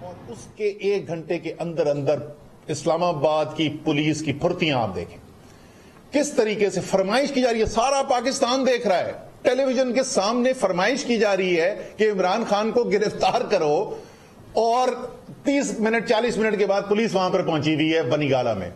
اور اس کے 1 گھنٹے کے اندر اندر اسلام آباد کی پولیس کی پھرتیاں آپ دیکھیں کس طریقے سے فرمائش کی جا رہی ہے. سارا پاکستان دیکھ رہا ہے, ٹیلی ویژن کے سامنے فرمائش کی جا رہی ہے کہ عمران خان کو گرفتار کرو, اور 30 منٹ 40 منٹ کے بعد پولیس وہاں پر پہنچی ہوئی ہے بنی گالہ میں.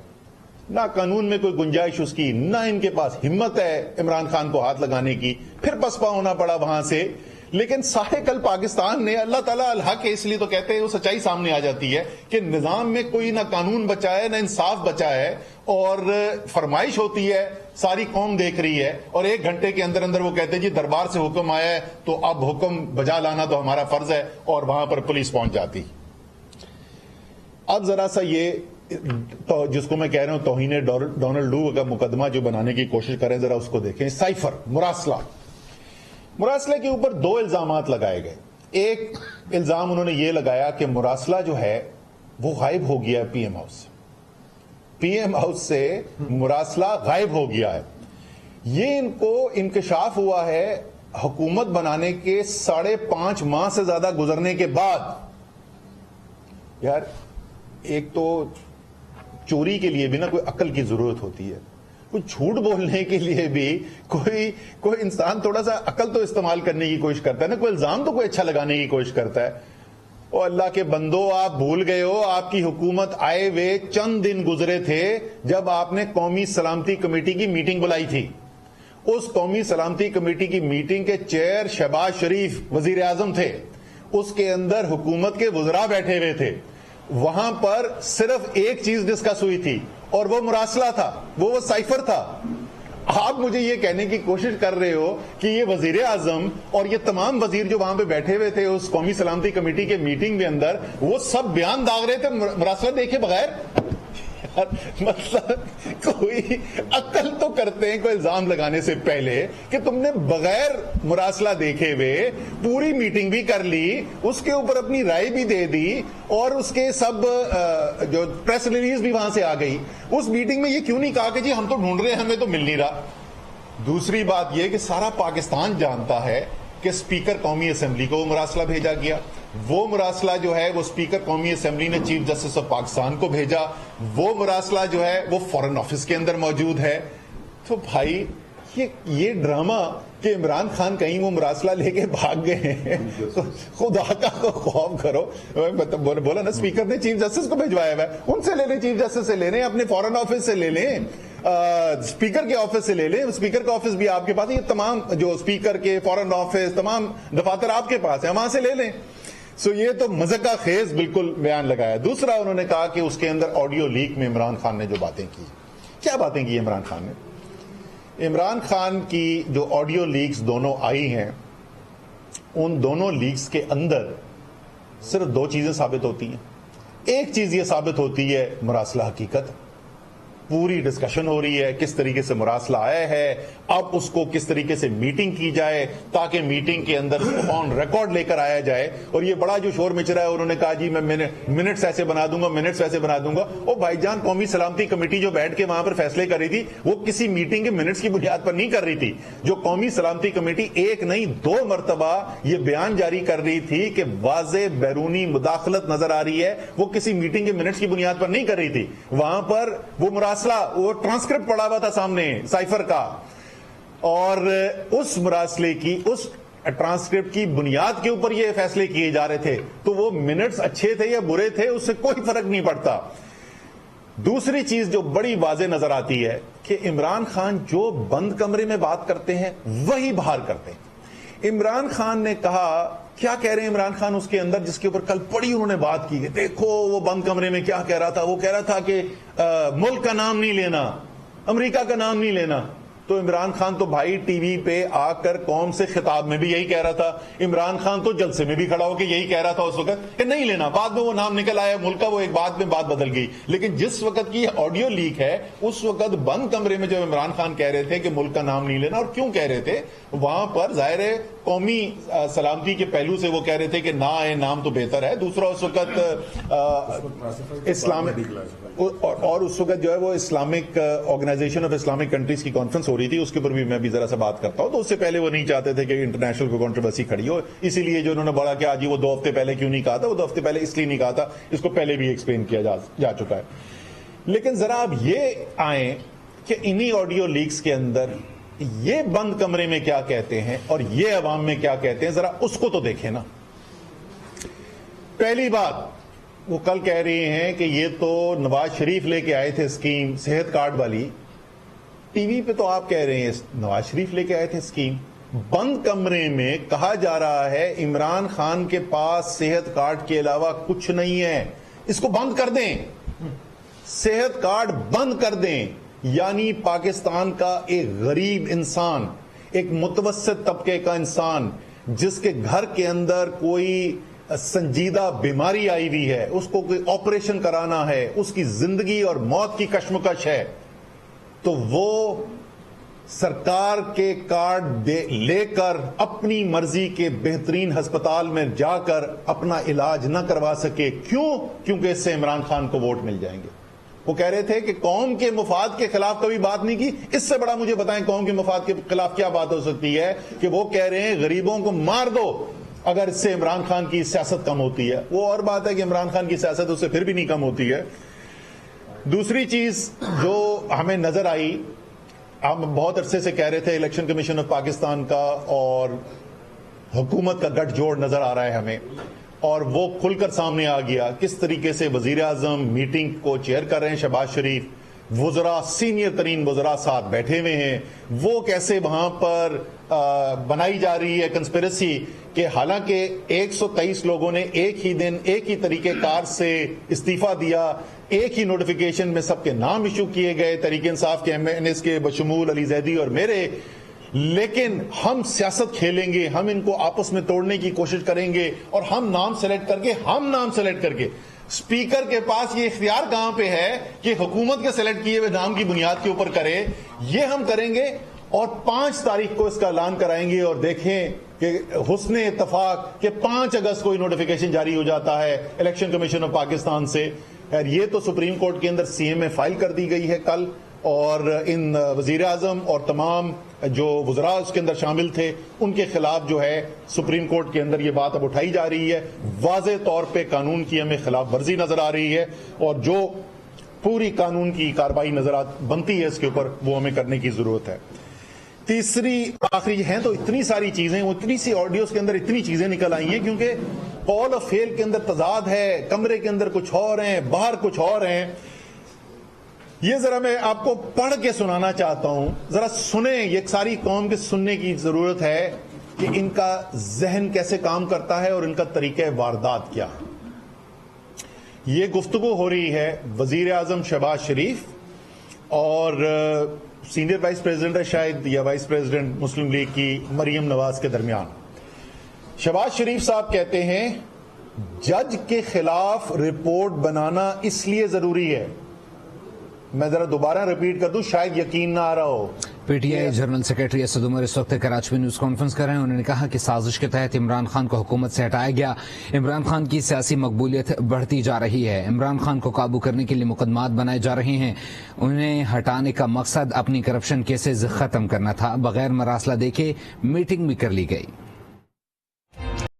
نہ قانون میں کوئی گنجائش اس کی, نہ ان کے پاس ہمت ہے عمران خان کو ہاتھ لگانے کی. پھر پسپا ہونا پڑا وہاں سے. لیکن سارے کل پاکستان نے, اللہ تعالیٰ الحق ہے اس لیے تو کہتے ہیں, وہ سچائی سامنے آ جاتی ہے کہ نظام میں کوئی نہ قانون بچا ہے نہ انصاف بچا ہے, اور فرمائش ہوتی ہے, ساری قوم دیکھ رہی ہے, اور 1 گھنٹے کے اندر اندر وہ کہتے ہیں جی دربار سے حکم آیا ہے تو اب حکم بجا لانا تو ہمارا فرض ہے, اور وہاں پر پولیس پہنچ جاتی. اب ذرا سا یہ جس کو میں کہہ رہا ہوں توہین ڈونلڈ ڈو کا مقدمہ جو بنانے کی کوشش کریں, ذرا اس کو دیکھیں. سائفر مراسلہ کے اوپر 2 الزامات لگائے گئے. ایک الزام انہوں نے یہ لگایا کہ مراسلہ جو ہے وہ غائب ہو گیا پی ایم ہاؤس سے. پی ایم ہاؤس سے مراسلہ غائب ہو گیا ہے. یہ ان کو انکشاف ہوا ہے حکومت بنانے کے 5.5 ماہ سے زیادہ گزرنے کے بعد. یار ایک تو چوری کے لیے بھی نا کوئی عقل کی ضرورت ہوتی ہے, کوئی جھوٹ بولنے کے لیے بھی کوئی انسان تھوڑا سا عقل تو استعمال کرنے کی کوشش کرتا ہے نا, کوئی الزام تو کوئی اچھا لگانے کی کوشش کرتا ہے. اور اللہ کے بندو, آپ بھول گئے ہو آپ کی حکومت آئے ہوئے چند دن گزرے تھے جب آپ نے قومی سلامتی کمیٹی کی میٹنگ بلائی تھی. اس قومی سلامتی کمیٹی کی میٹنگ کے چیئر شہباز شریف وزیر اعظم تھے, اس کے اندر حکومت کے وزراء بیٹھے ہوئے تھے. وہاں پر صرف ایک چیز ڈسکس ہوئی تھی اور وہ مراسلہ تھا, وہ سائفر تھا. آپ مجھے یہ کہنے کی کوشش کر رہے ہو کہ یہ وزیر اعظم اور یہ تمام وزیر جو وہاں پہ بیٹھے ہوئے تھے اس قومی سلامتی کمیٹی کے میٹنگ کے اندر, وہ سب بیان داغ رہے تھے مراسلہ دیکھے بغیر. مطلب کوئی عقل تو کرتے ہیں کوئی الزام لگانے سے پہلے کہ تم نے بغیر مراسلہ دیکھے ہوئے پوری میٹنگ بھی کر لی, اس کے اوپر اپنی رائے بھی دے دی, اور اس کے سب جو پریس ریلیز بھی وہاں سے آ گئی. اس میٹنگ میں یہ کیوں نہیں کہا کہ جی ہم تو ڈھونڈ رہے ہیں ہمیں تو مل نہیں رہا. دوسری بات یہ کہ سارا پاکستان جانتا ہے کہ اسپیکر قومی اسمبلی کو وہ مراسلہ بھیجا گیا. وہ مراسلہ جو ہے وہ اسپیکر قومی اسمبلی نے چیف جسٹس آف پاکستان کو بھیجا. وہ مراسلہ جو ہے وہ فارن آفس کے اندر موجود ہے. تو بھائی یہ ڈرامہ کہ عمران خان کہیں وہ مراسلہ لے کے بھاگ گئے ہیں, خدا کا خوف کرو. بولا نا اسپیکر نے چیف جسٹس کو بھیجوایا ہوا ہے, ان سے لے لیں, چیف جسٹس سے لے لیں, اپنے فارن آفس سے لے لیں, اسپیکر کے آفس سے لے لیں. اسپیکر کا آفس بھی آپ کے پاس ہے, یہ تمام جو اسپیکر کے فارن آفس تمام دفاتر آپ کے پاس ہیں, وہاں سے لے لیں. سو یہ تو مذاق خیز بالکل بیان لگایا. دوسرا انہوں نے کہا کہ اس کے اندر آڈیو لیک میں عمران خان نے جو باتیں کی. کیا باتیں کی عمران خان نے؟ عمران خان کی جو آڈیو لیکس دونوں آئی ہیں, ان دونوں لیکس کے اندر صرف 2 چیزیں ثابت ہوتی ہیں. ایک چیز یہ ثابت ہوتی ہے مراسلہ حقیقت, پوری ڈسکشن ہو رہی ہے کس طریقے سے مراسلہ آیا ہے, اب اس کو کس طریقے سے میٹنگ کی جائے تاکہ میٹنگ کے اندر آن ریکارڈ لے کر آیا جائے. اور یہ بڑا جو شور مچ رہا ہے, انہوں نے کہا جی میں منٹس ایسے بنا دوں گا, منٹس ویسے بنا دوں گا. او بھائی جان, قومی سلامتی کمیٹی جو بیٹھ کے وہاں پر فیصلے کر رہی تھی وہ کسی میٹنگ کے منٹس کی بنیاد پر نہیں کر رہی تھی. جو قومی سلامتی کمیٹی 1 نہیں 2 مرتبہ یہ بیان جاری کر رہی تھی کہ واضح بیرونی مداخلت نظر آ رہی ہے, وہ کسی میٹنگ کے منٹس کی بنیاد پر نہیں کر رہی تھی. وہاں پر وہ وہ ٹرانسکرپٹ پڑا ہوا تھا سامنے سائفر کا, اور اس مراسلے کی اس ٹرانسکرپٹ کی بنیاد کے اوپر یہ فیصلے کیے جا رہے تھے. تو وہ منٹس اچھے تھے یا برے تھے اس سے کوئی فرق نہیں پڑتا. دوسری چیز جو بڑی واضح نظر آتی ہے کہ عمران خان جو بند کمرے میں بات کرتے ہیں وہی باہر کرتے ہیں. عمران خان نے کہا, کیا کہہ رہے ہیں عمران خان اس کے اندر, جس کے اوپر کل بڑی انہوں نے بات کی ہے. دیکھو وہ بند کمرے میں کیا کہہ رہا تھا, وہ کہہ رہا تھا کہ ملک کا نام نہیں لینا, امریکہ کا نام نہیں لینا. تو عمران خان تو بھائی ٹی وی پہ آ کر قوم سے خطاب میں بھی یہی کہہ رہا تھا. عمران خان تو جلسے میں بھی کھڑا ہو کے یہی کہہ رہا تھا اس وقت کہ نہیں لینا. بعد میں وہ نام نکل آیا ملک کا, وہ ایک بات میں بات بدل گئی. لیکن جس وقت کی آڈیو لیک ہے اس وقت بند کمرے میں جب عمران خان کہہ رہے تھے کہ ملک کا نام نہیں لینا, اور کیوں کہہ رہے تھے, وہاں پر ظاہر ہے قومی سلامتی کے پہلو سے وہ کہہ رہے تھے کہ نہ آئے نام تو بہتر ہے. دوسرا اس وقت اور اس وقت جو ہے وہ Islamic organisation of Islamic countries کی کانفرنس ہو رہی تھی, اس کے اوپر بھی میں بھی ذرا سا بات کرتا ہوں. تو اس سے پہلے وہ نہیں چاہتے تھے کہ انٹرنیشنل کو کنٹروورسی کھڑی ہو, اسی لیے جو انہوں نے بڑا کیا جی وہ 2 ہفتے پہلے کیوں نہیں کہا تھا, وہ 2 ہفتے پہلے اس لیے نہیں کہا تھا, اس کو پہلے بھی ایکسپلین کیا جا چکا ہے. لیکن ذرا آپ یہ آئیں کہ انہی آڈیو لیکس کے اندر یہ بند کمرے میں کیا کہتے ہیں اور یہ عوام میں کیا کہتے ہیں, ذرا اس کو تو دیکھیں نا. پہلی بات, وہ کل کہہ رہی ہیں کہ یہ تو نواز شریف لے کے آئے تھے اسکیم صحت کارڈ والی. ٹی وی پہ تو آپ کہہ رہے ہیں نواز شریف لے کے آئے تھے اسکیم. بند کمرے میں کہا جا رہا ہے عمران خان کے پاس صحت کارڈ کے علاوہ کچھ نہیں ہے, اس کو بند کر دیں, صحت کارڈ بند کر دیں. یعنی پاکستان کا ایک غریب انسان, ایک متوسط طبقے کا انسان جس کے گھر کے اندر کوئی سنجیدہ بیماری آئی ہوئی ہے, اس کو کوئی آپریشن کرانا ہے, اس کی زندگی اور موت کی کشمکش ہے, تو وہ سرکار کے کارڈ لے کر اپنی مرضی کے بہترین ہسپتال میں جا کر اپنا علاج نہ کروا سکے. کیوں؟ کیونکہ اس سے عمران خان کو ووٹ مل جائیں گے. وہ کہہ رہے تھے کہ قوم کے مفاد کے خلاف کبھی بات نہیں کی. اس سے بڑا مجھے بتائیں قوم کے مفاد کے خلاف کیا بات ہو سکتی ہے کہ وہ کہہ رہے ہیں غریبوں کو مار دو اگر اس سے عمران خان کی سیاست کم ہوتی ہے. وہ اور بات ہے کہ عمران خان کی سیاست اس سے پھر بھی نہیں کم ہوتی ہے. دوسری چیز جو ہمیں نظر آئی, ہم بہت عرصے سے کہہ رہے تھے الیکشن کمیشن آف پاکستان کا اور حکومت کا گٹھ جوڑ نظر آ رہا ہے ہمیں, اور وہ کھل کر سامنے آ گیا. کس طریقے سے وزیر اعظم میٹنگ کو چیئر کر رہے ہیں شہباز شریف, وزراء سینئر ترین وزراء ساتھ بیٹھے ہوئے ہیں, وہ کیسے وہاں پر بنائی جا رہی ہے کنسپیرسی کہ حالانکہ 123 لوگوں نے ایک ہی دن ایک ہی طریقے کار سے استعفیٰ دیا, ایک ہی نوٹیفیکیشن میں سب کے نام ایشو کیے گئے, تحریک انصاف کے MNS کے بشمول علی زیدی اور میرے, لیکن ہم سیاست کھیلیں گے, ہم ان کو آپس میں توڑنے کی کوشش کریں گے, اور ہم نام سلیکٹ کر کے اسپیکر کے پاس یہ اختیار کہاں پہ ہے کہ حکومت کے سلیکٹ کیے ہوئے نام کی بنیاد کے اوپر کرے. یہ ہم کریں گے اور 5 تاریخ کو اس کا اعلان کرائیں گے, اور دیکھیں کہ حسن اتفاق کہ 5 اگست کو نوٹیفیکیشن جاری ہو جاتا ہے الیکشن کمیشن آف پاکستان سے. یہ تو سپریم کورٹ کے اندر CMA فائل کر دی گئی ہے کل, اور ان وزیر اعظم اور تمام جو وزراء اس کے اندر شامل تھے ان کے خلاف جو ہے سپریم کورٹ کے اندر یہ بات اب اٹھائی جا رہی ہے. واضح طور پہ قانون کی ہمیں خلاف ورزی نظر آ رہی ہے, اور جو پوری قانون کی کارروائی نظر بنتی ہے اس کے اوپر وہ ہمیں کرنے کی ضرورت ہے. تیسری آخری ہیں تو اتنی ساری چیزیں, وہ اتنی سی آڈیوز کے اندر اتنی چیزیں نکل آئی ہیں کیونکہ قول اور فعل کے اندر تضاد ہے, کمرے کے اندر کچھ اور ہیں, باہر کچھ اور ہیں. یہ ذرا میں آپ کو پڑھ کے سنانا چاہتا ہوں, ذرا سنیں, یہ ساری قوم کے سننے کی ضرورت ہے کہ ان کا ذہن کیسے کام کرتا ہے اور ان کا طریقہ واردات کیا. یہ گفتگو ہو رہی ہے وزیر اعظم شہباز شریف اور سینئر وائس پریزیڈنٹ ہے شاید, یا وائس پریزیڈنٹ مسلم لیگ کی مریم نواز کے درمیان. شہباز شریف صاحب کہتے ہیں جج کے خلاف رپورٹ بنانا اس لیے ضروری ہے, میں ذرا دوبارہ ریپیٹ کر دوں شاید یقین نہ آ رہا ہو. PTI general secretary Asad Umar اس وقت کراچی میں نیوز کانفرنس کر رہے ہیں. انہوں نے کہا کہ سازش کے تحت عمران خان کو حکومت سے ہٹایا گیا. عمران خان کی سیاسی مقبولیت بڑھتی جا رہی ہے. عمران خان کو قابو کرنے کے لیے مقدمات بنائے جا رہے ہیں. انہیں ہٹانے کا مقصد اپنی کرپشن کیسز ختم کرنا تھا. بغیر مراسلہ دیکھے میٹنگ بھی کر لی گئی.